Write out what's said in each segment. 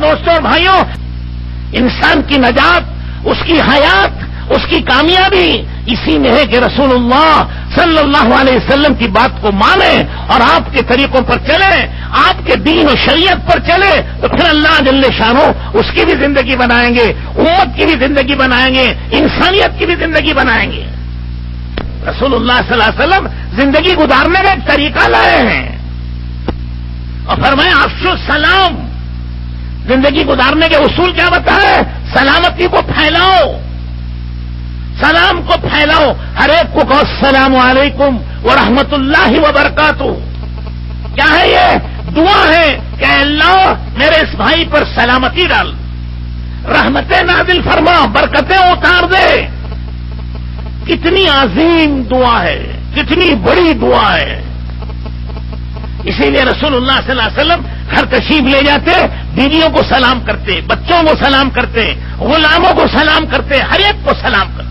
دوستوں اور بھائیوں، انسان کی نجات، اس کی حیات، اس کی کامیابی اسی میں ہے کہ رسول اللہ صلی اللہ علیہ وسلم کی بات کو مانیں اور آپ کے طریقوں پر چلیں، آپ کے دین و شریعت پر چلے، تو پھر اللہ جل شانہ اس کی بھی زندگی بنائیں گے، امت کی بھی زندگی بنائیں گے، انسانیت کی بھی زندگی بنائیں گے۔ رسول اللہ صلی اللہ علیہ وسلم زندگی گزارنے میں ایک طریقہ لائے ہیں اور فرمایا افشوا السلام۔ زندگی گزارنے کے اصول کیا بتائے؟ سلامتی کو پھیلاؤ، سلام کو پھیلاؤ، ہر ایک کو کہو السلام علیکم ورحمۃ اللہ وبرکاتہ۔ کیا ہے یہ؟ دعا ہے کہ اللہ میرے اس بھائی پر سلامتی ڈال، رحمتیں نازل فرما، برکتیں اتار دے۔ کتنی عظیم دعا ہے، کتنی بڑی دعا ہے۔ اسی لیے رسول اللہ صلی اللہ علیہ وسلم گھر تشریف لے جاتے، بیویوں کو سلام کرتے، بچوں کو سلام کرتے، غلاموں کو سلام کرتے، ہر ایک کو سلام کرتے۔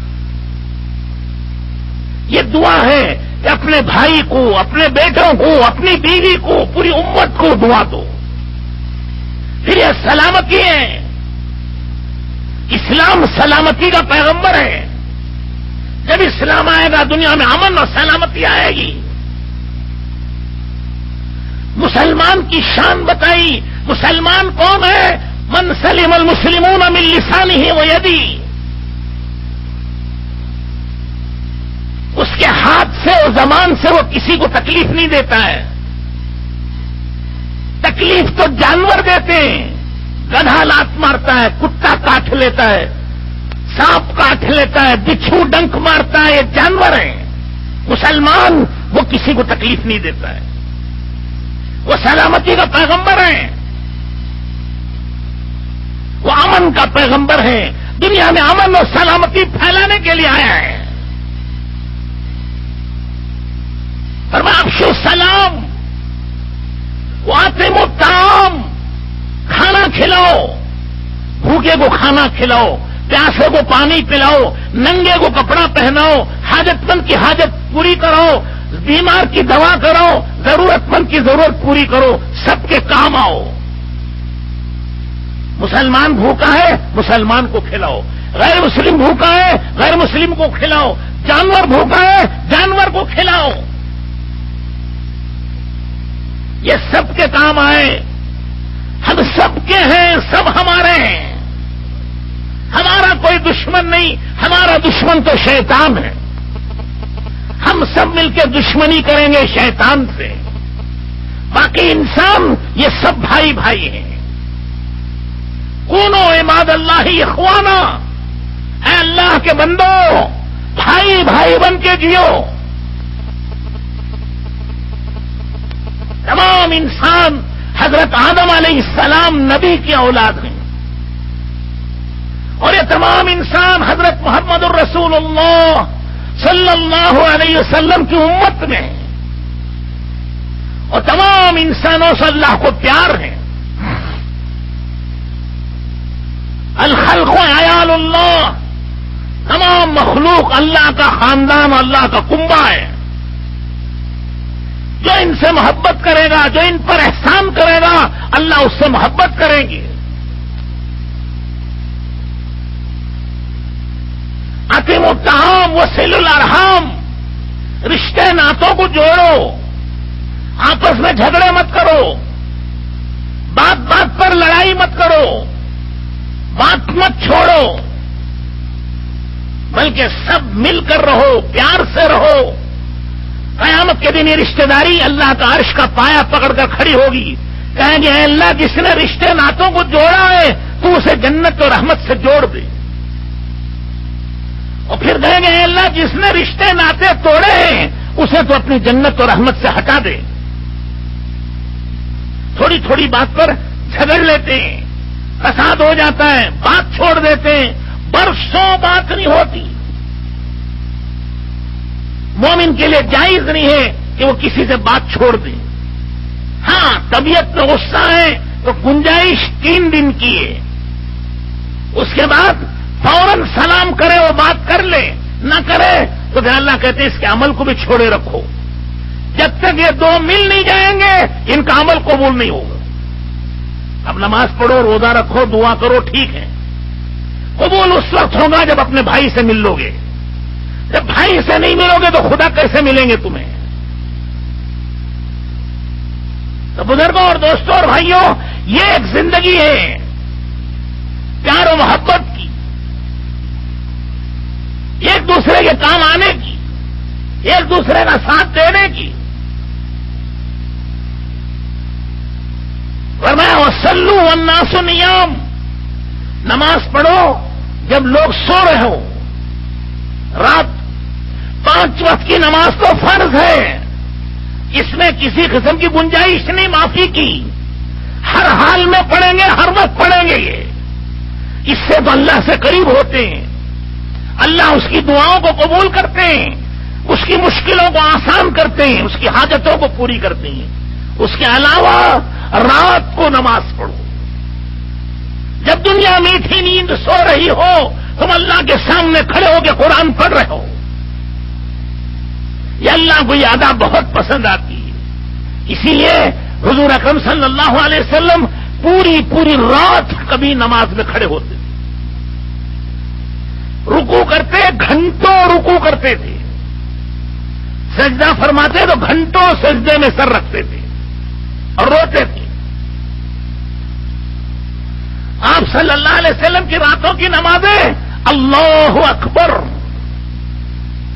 یہ دعا ہے کہ اپنے بھائی کو، اپنے بیٹوں کو، اپنی بیوی کو، پوری امت کو دعا دو۔ پھر یہ سلامتی ہے، اسلام سلامتی کا پیغمبر ہے۔ جب اسلام آئے گا دنیا میں امن اور سلامتی آئے گی۔ مسلمان کی شان بتائی، مسلمان کون ہے؟ من سلم المسلمون من لسانہ و یدہ، اس کے ہاتھ سے اور زبان سے وہ کسی کو تکلیف نہیں دیتا ہے۔ تکلیف تو جانور دیتے ہیں، گدھا لات مارتا ہے، کتا کاٹ لیتا ہے، سانپ کاٹ لیتا ہے، بچھو ڈنک مارتا ہے، یہ جانور ہیں۔ مسلمان وہ کسی کو تکلیف نہیں دیتا ہے، وہ سلامتی کا پیغمبر ہے، وہ امن کا پیغمبر ہے، دنیا میں امن اور سلامتی پھیلانے کے لیے آیا ہے۔ فرمایا افشوا السلام واطعموا الطعام، کھانا کھلاؤ، بھوکے کو کھانا کھلاؤ، پیاسے کو پانی پلاؤ، ننگے کو کپڑا پہناؤ، حاجت مند کی حاجت پوری کرو، بیمار کی دوا کرو، ضرورت مند کی ضرورت پوری کرو، سب کے کام آؤ۔ مسلمان بھوکا ہے، مسلمان کو کھلاؤ، غیر مسلم بھوکا ہے، غیر مسلم کو کھلاؤ، جانور بھوکا ہے، جانور کو کھلاؤ۔ یہ سب کے کام آئے، ہم سب کے ہیں، سب ہمارے ہیں، ہمارا کوئی دشمن نہیں، ہمارا دشمن تو شیطان ہے۔ ہم سب مل کے دشمنی کریں گے شیطان سے، باقی انسان یہ سب بھائی بھائی ہیں۔ کونوا عباد اللہ اخوانا، اے اللہ کے بندو بھائی بھائی بن کے جیو۔ تمام انسان حضرت آدم علیہ السلام نبی کی اولاد ہیں، اور یہ تمام انسان حضرت محمد الرسول اللہ صلی اللہ علیہ وسلم کی امت میں ہیں، اور تمام انسانوں سے اللہ کو پیار ہے۔ الخلق عیال اللہ، تمام مخلوق اللہ کا خاندان، اللہ کا کنبہ ہے۔ جو ان سے محبت کرے گا، جو ان پر احسان کرے گا، اللہ اس سے محبت کریں گے۔ اطعموا الطعام وصلوا الارحام، رشتے ناتوں کو جوڑو، آپس میں جھگڑے مت کرو، بات بات پر لڑائی مت کرو، بات مت چھوڑو، بلکہ سب مل کر رہو، پیار سے رہو۔ قیامت کے دن یہ رشتہ داری اللہ کا عرش کا پایا پکڑ کر کھڑی ہوگی، کہیں گے اے اللہ جس نے رشتے ناتوں کو جوڑا ہے تو اسے جنت اور رحمت سے جوڑ دے، اور پھر کہیں گے اے اللہ جس نے رشتے ناتے توڑے ہیں اسے تو اپنی جنت اور رحمت سے ہٹا دے۔ تھوڑی تھوڑی بات پر جھگڑ لیتے ہیں، فساد ہو جاتا ہے، بات چھوڑ دیتے ہیں، برسوں بات نہیں ہوتی۔ مومن کے لیے جائز نہیں ہے کہ وہ کسی سے بات چھوڑ دے۔ ہاں طبیعت میں غصہ ہے تو گنجائش 3 دن کی ہے، اس کے بعد فوراً سلام کرے، وہ بات کر لے، نہ کرے تو پھر اللہ کہتے ہیں اس کے عمل کو بھی چھوڑے رکھو، جب تک یہ 2 مل نہیں جائیں گے ان کا عمل قبول نہیں ہوگا۔ اب نماز پڑھو، روزہ رکھو، دعا کرو، ٹھیک ہے، قبول اس وقت ہوگا جب اپنے بھائی سے مل لو گے. جب بھائی سے نہیں ملو گے تو خدا کیسے ملیں گے تمہیں؟ تو بزرگوں اور دوستوں اور بھائیوں، یہ ایک زندگی ہے پیار و محبت کی، ایک دوسرے کے کام آنے کی، ایک دوسرے کا ساتھ دینے کی. فرمایا وصلوا والناس نیام، نماز پڑھو جب لوگ سو رہے ہو. رات 5 وقت کی نماز تو فرض ہے، اس میں کسی قسم کی گنجائش نہیں معافی کی. ہر حال میں پڑھیں گے، ہر وقت پڑھیں گے. یہ اس سے تو اللہ سے قریب ہوتے ہیں، اللہ اس کی دعاؤں کو قبول کرتے ہیں، اس کی مشکلوں کو آسان کرتے ہیں، اس کی حاجتوں کو پوری کرتے ہیں. اس کے علاوہ رات کو نماز پڑھو. جب دنیا میٹھی نیند سو رہی ہو، تم اللہ کے سامنے کھڑے ہو کے قرآن پڑھ رہے ہو. یہ اللہ کو یہ ادا بہت پسند آتی ہے. اسی لیے حضور اکرم صلی اللہ علیہ وسلم پوری رات کبھی نماز میں کھڑے ہوتے تھے. رکوع کرتے، گھنٹوں رکوع کرتے تھے. سجدہ فرماتے تو گھنٹوں سجدے میں سر رکھتے تھے اور روتے تھے. آپ صلی اللہ علیہ وسلم کی راتوں کی نمازیں اللہ اکبر،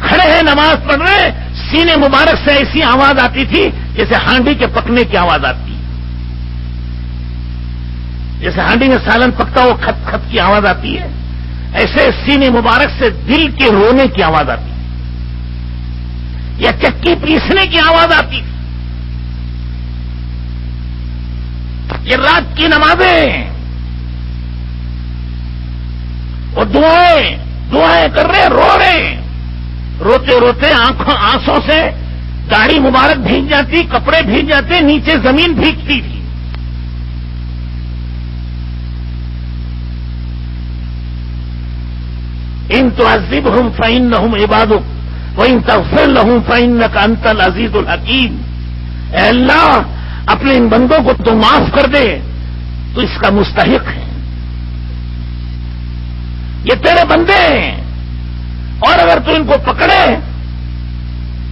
کھڑے ہیں نماز پڑھ رہے، سینے مبارک سے ایسی آواز آتی تھی جیسے ہانڈی کے پکنے کی آواز آتی ہے، جیسے ہانڈی میں سالن پکتا ہو کھت کھت کی آواز آتی ہے، ایسے سینے مبارک سے دل کے رونے کی آواز آتی ہے، یا چکی پیسنے کی آواز آتی تھی. یہ رات کی نمازیں اور دعائیں کر رہے، رو رہے، روتے روتے آنسوں سے داڑھی مبارک بھیگ جاتی، کپڑے بھیگ جاتے، نیچے زمین بھیگتی تھی. ان تعذبهم فإنهم عبادك وإن تغفر لهم فإنك أنت العزيز الحكيم. اے اللہ اپنے ان بندوں کو تو معاف کر دے، تو اس کا مستحق ہے. یہ تیرے بندے ہیں، اور اگر تو ان کو پکڑے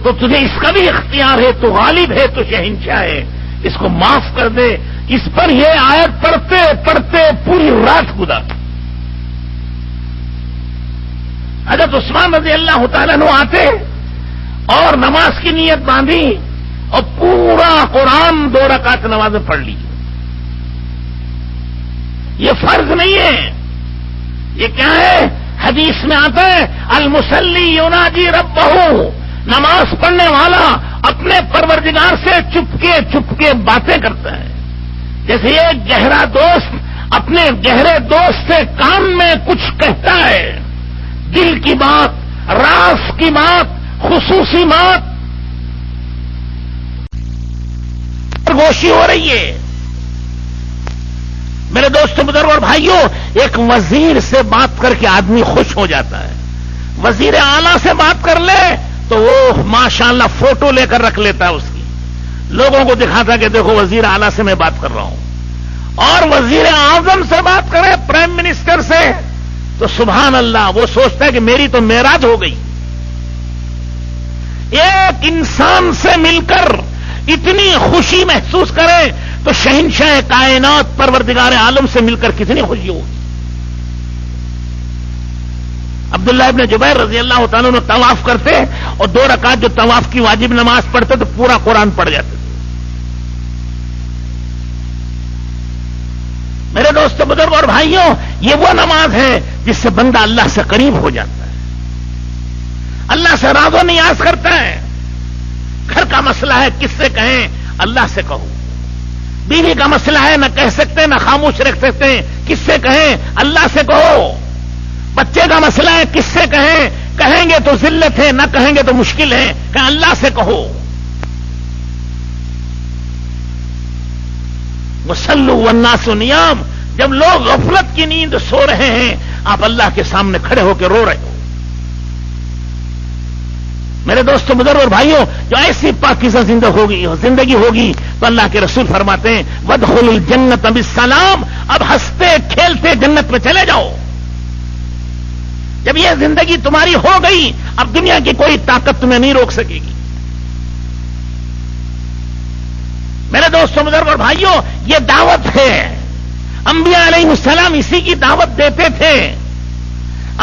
تو تجھے اس کا بھی اختیار ہے، تو غالب ہے، تو شہنشاہ ہے، اس کو معاف کر دے. اس پر یہ آیت پڑھتے پڑھتے پوری رات گزار. حضرت عثمان رضی اللہ تعالیٰ عنہ آتے اور نماز کی نیت باندھی اور پورا قرآن 2 رکعت نماز میں پڑھ لی. یہ فرض نہیں ہے، یہ کیا ہے؟ حدیث میں آتا ہے المصلی یناجی ربہ، نماز پڑھنے والا اپنے پروردگار سے چپکے باتیں کرتا ہے. جیسے ایک گہرا دوست اپنے گہرے دوست سے کان میں کچھ کہتا ہے، دل کی بات، راز کی بات، خصوصی بات گوشی ہو رہی ہے. میرے دوستوں بزرگ اور بھائیوں، ایک وزیر سے بات کر کے آدمی خوش ہو جاتا ہے. وزیر اعلیٰ سے بات کر لے تو وہ ماشاءاللہ فوٹو لے کر رکھ لیتا ہے اس کی، لوگوں کو دکھاتا کہ دیکھو وزیر اعلیٰ سے میں بات کر رہا ہوں. اور وزیر اعظم سے بات کرے، پرائم منسٹر سے، تو سبحان اللہ وہ سوچتا ہے کہ میری تو معراج ہو گئی. ایک انسان سے مل کر اتنی خوشی محسوس کرے تو شہنشاہ کائنات پروردگار عالم سے مل کر کتنی خوشی ہوگی. عبداللہ ابن جبیر رضی اللہ تعالیٰ عنہ طواف کرتے اور 2 رکعت جو طواف کی واجب نماز پڑھتے تو پورا قرآن پڑھ جاتے تھے. میرے دوستوں بزرگ اور بھائیوں، یہ وہ نماز ہے جس سے بندہ اللہ سے قریب ہو جاتا ہے، اللہ سے راز و نیاز کرتا ہے. گھر کا مسئلہ ہے کس سے کہیں؟ اللہ سے کہو. بیوی کا مسئلہ ہے نہ کہہ سکتے نہ خاموش رکھ سکتے، کس سے کہیں؟ اللہ سے کہو. بچے کا مسئلہ ہے کس سے کہیں؟ کہیں گے تو ذلت ہے، نہ کہیں گے تو مشکل ہے، کہ اللہ سے کہو. وصلوا والناس نیام، جب لوگ غفلت کی نیند سو رہے ہیں، آپ اللہ کے سامنے کھڑے ہو کے رو رہے ہو. میرے دوستوں بزرگ اور بھائیوں، جو ایسی پاکیزہ زندگی ہوگی تو اللہ کے رسول فرماتے ہیں وادخلوا الجنت بالسلام، اب ہنستے کھیلتے جنت میں چلے جاؤ۔ جب یہ زندگی تمہاری ہو گئی، اب دنیا کی کوئی طاقت تمہیں نہیں روک سکے گی۔ میرے دوستوں بزرگ اور بھائیوں، یہ دعوت ہے، انبیاء علیہ السلام اسی کی دعوت دیتے تھے۔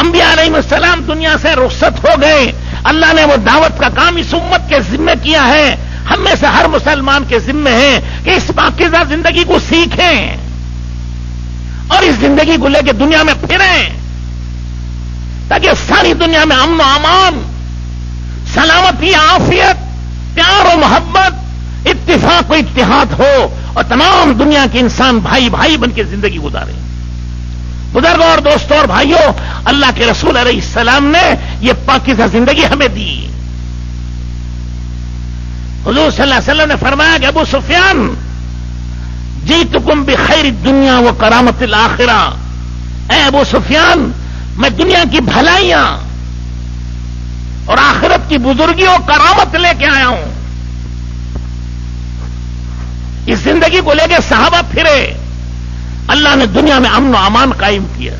انبیاء علیہ السلام دنیا سے رخصت ہو گئے، اللہ نے وہ دعوت کا کام اس امت کے ذمہ کیا ہے۔ ہم میں سے ہر مسلمان کے ذمہ ہے کہ اس پاکیزہ زندگی کو سیکھیں اور اس زندگی کو لے کے دنیا میں پھریں، تاکہ ساری دنیا میں امن و امان، سلامتی، عافیت، پیار و محبت، اتفاق و اتحاد ہو اور تمام دنیا کے انسان بھائی بھائی بن کے زندگی گزاریں۔ بزرگوں اور دوستوں اور بھائیوں، اللہ کے رسول علیہ السلام نے یہ پاکیزہ زندگی ہمیں دی۔ حضور صلی اللہ علیہ وسلم نے فرمایا کہ ابو سفیان جئتکم بخیر الدنیا و کرامت الآخرہ، اے ابو سفیان میں دنیا کی بھلائیاں اور آخرت کی بزرگی اور کرامت لے کے آیا ہوں۔ اس زندگی کو لے کے صحابہ پھرے، اللہ نے دنیا میں امن و امان قائم کیا۔